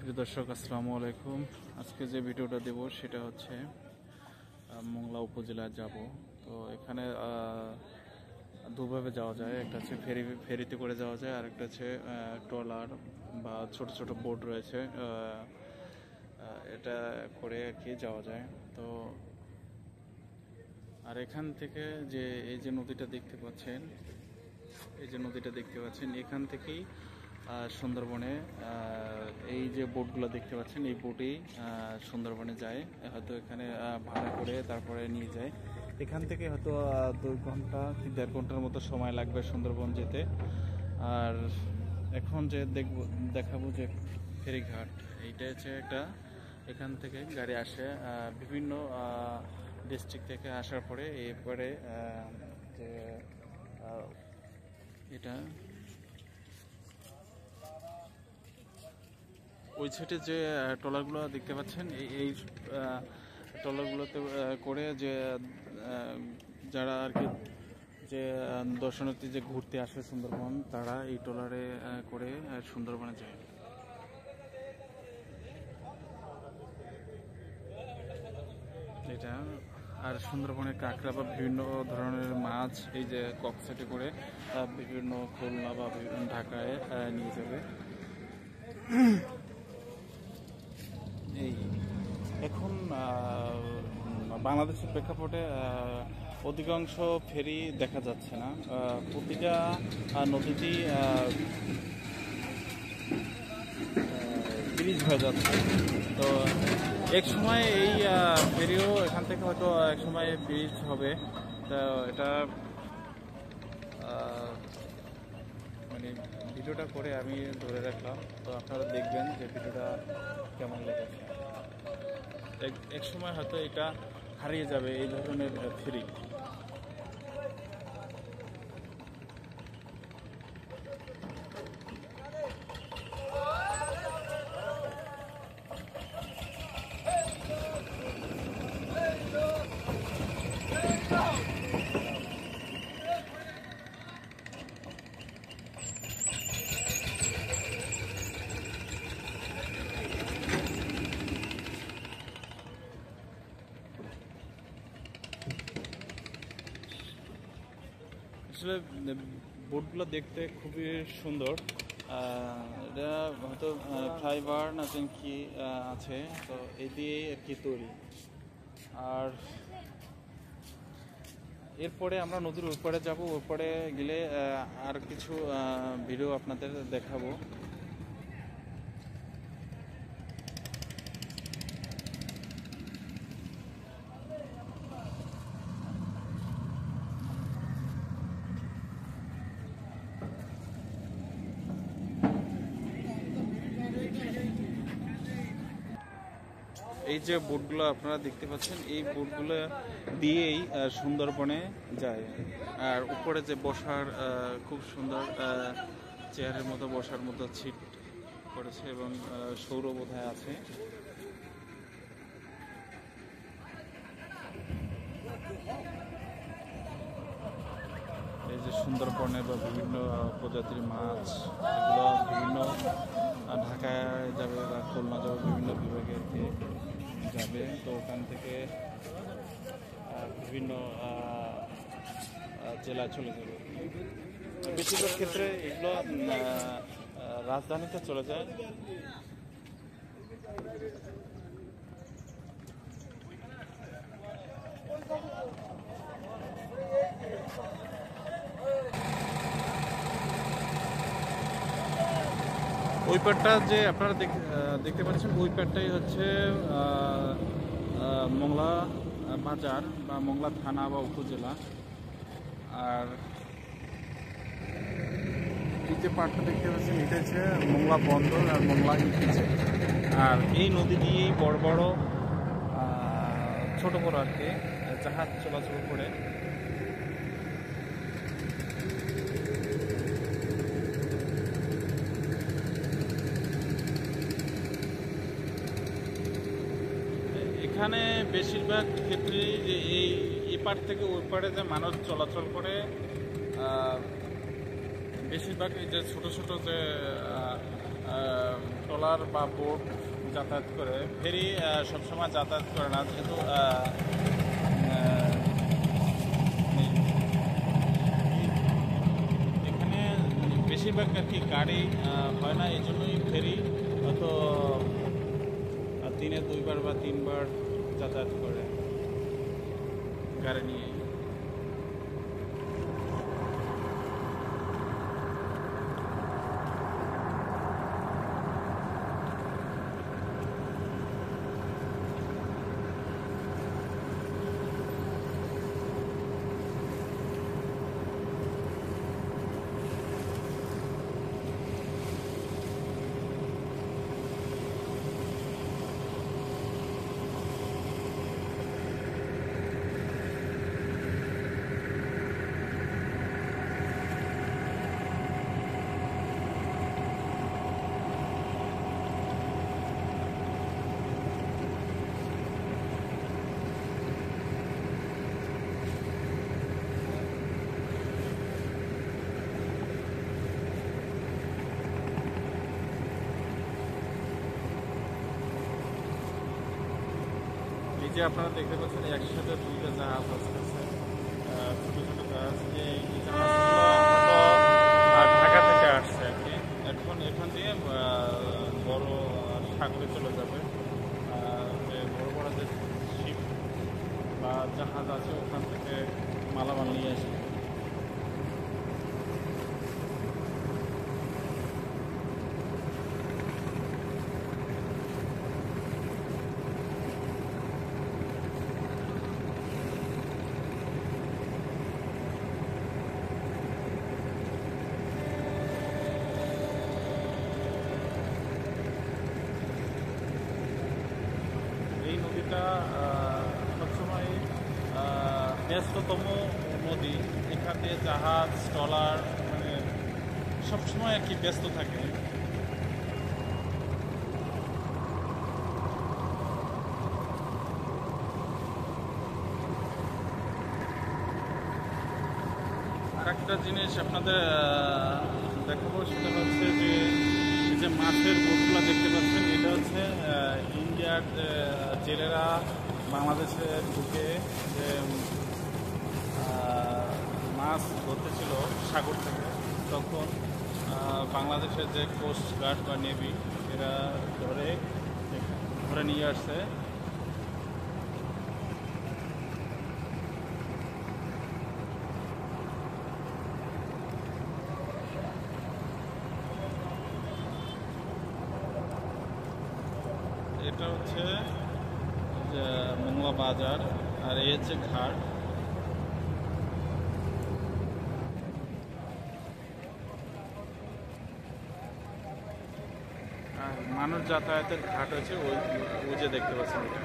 প্রিয় দর্শক, আসসালামু আলাইকুম। আজকে যে ভিডিওটা দেব সেটা হচ্ছে মোংলা উপজেলায় যাব। তো এখানে দুভাবে যাওয়া যায়। একটা হচ্ছে ফেরিতে করে যাওয়া যায়, আর একটা হচ্ছে ট্রলার বা ছোট ছোট বোট রয়েছে, এটা করে আর কি যাওয়া যায়। তো আর এখান থেকে যে এই যে নদীটা দেখতে পাচ্ছেন, এখান থেকেই সুন্দরবনে এই যে বোটগুলো দেখতে পাচ্ছেন, এই বোটেই সুন্দরবনে যায়। হয়তো এখানে ভাড়া করে তারপরে নিয়ে যায়। এখান থেকে হয়তো 2 ঘন্টা কি 1.5 ঘন্টার মতো সময় লাগবে সুন্দরবন যেতে। আর এখন যে দেখাবো যে ফেরিঘাট, এইটা হচ্ছে একটা, এখান থেকে গাড়ি আসে বিভিন্ন ডিস্ট্রিক্ট থেকে আসার পরে এরপরে যে এটা ওই সাইডে যে ট্রলারগুলো দেখতে পাচ্ছেন, এই ট্রলারগুলোতে করে যে যারা আর কি যে দর্শনার্থী যে ঘুরতে আসে সুন্দরবন, তারা এই ট্রলারে করে সুন্দরবনে যায়। এটা আর সুন্দরবনের কাঁকড়া বা বিভিন্ন ধরনের মাছ এই যে ককসেটে করে বিভিন্ন খুলনা বা বিভিন্ন ঢাকায় নিয়ে যাবে। এই এখন বাংলাদেশের প্রেক্ষাপটে অধিকাংশ ফেরি দেখা যাচ্ছে না, প্রতিটা নদীতেই ব্রিজ হয়ে যাচ্ছে। তো এক সময় এই ফেরিও এখান থেকে হয়তো এক সময় ব্রিজ হবে। তো এটা মানে ভিডিওটা করে আমি ধরে রাখলাম, তো আপনারা দেখবেন যে ভিডিওটা কেমন লেগেছে। এক সময় হয়তো এটা হারিয়ে যাবে, এই ধরনের ফেরি। আসলে বোটগুলো দেখতে খুবই সুন্দর। এটা হয়তো ফাইবার না জানি কি আছে, তো এই দিয়ে আর কি তৈরি। আর এরপরে আমরা নদীর ওপারে যাব, ওপারে গেলে আর কিছু ভিডিও আপনাদের দেখাবো। এই যে বোটগুলো আপনারা দেখতে পাচ্ছেন, এই বোটগুলো দিয়েই সুন্দরবনে যায়। আর উপরে যে বসার খুব সুন্দর চেয়ারের মতো বসার মতো সিট করেছে, এবং সৌর বোধহয় আছে। এই যে সুন্দরবনে বা বিভিন্ন প্রজাতির মাছ, এগুলো বিভিন্ন ঢাকায় যাবে বা খুলনা যাবে, বিভিন্ন বিভাগে যাবে। তো ওখান থেকে বিভিন্ন জেলায় চলে যাবে। বেশিরভাগ ক্ষেত্রে এগুলো রাজধানীতে চলে যায়। ওই পাটটা যে আপনারা দেখতে পাচ্ছেন, ওই পাটটাই হচ্ছে মোংলা বাজার বা মোংলা থানা বা উপজেলা। আর এই যে পাটটা দেখতে পাচ্ছেন, এটা হচ্ছে মোংলা বন্দর আর মোংলা ইপিজেড। আর এই নদী দিয়েই বড় বড় ছোট বড় আর কি জাহাজ চলাচল করে। এখানে বেশিরভাগ ক্ষেত্রে এই এপার থেকে ওই পারে যে মানুষ চলাচল করে, বেশিরভাগ এই যে ছোট ছোট যে ট্রলার বা বোট যাতায়াত করে, ফেরি সবসময় যাতায়াত করে না, যেহেতু এখানে বেশিরভাগ আর কি গাড়ি হয় না, এই জন্যই ফেরি হয়তো দিনে 2বার বা 3বার যাতায়াত করে গাড়ি নিয়ে। এই যে আপনারা দেখতে পাচ্ছেন একসাথে 2টা জাহাজ আসতেছে, ছোট ছোট জাহাজ। এই জাহাজগুলো ঢাকা থেকে আসছে আর কি, এখন এখান দিয়ে বড় সাগরে চলে যাবে। যে বড় বড় যে শিপ বা জাহাজ আছে ওখান থেকে মালামাল নিয়ে আসবে। এই নদীটা সবসময় ব্যস্ততম নদী, এখান দিয়ে জাহাজ ট্রলার মানে সবসময় আর কি ব্যস্ত থাকে। আর একটা জিনিস আপনাদের দেখাবো, সেটা হচ্ছে যে এই যে মাছের বোটগুলো দেখতে পাচ্ছেন, এটা হচ্ছে ইন্ডিয়ার জেলেরা বাংলাদেশে ঢুকে যে মাছ ধরতেছিল সাগর থেকে, তখন বাংলাদেশের যে কোস্ট গার্ড বা নেভি এরা ধরে নিয়ে আসছে। এটা হচ্ছে মোংলা বাজার, আর এই হচ্ছে ঘাট। আর মানুষ যাতায়াতের ঘাট হচ্ছে ওই যে দেখতে পাচ্ছেন এটা।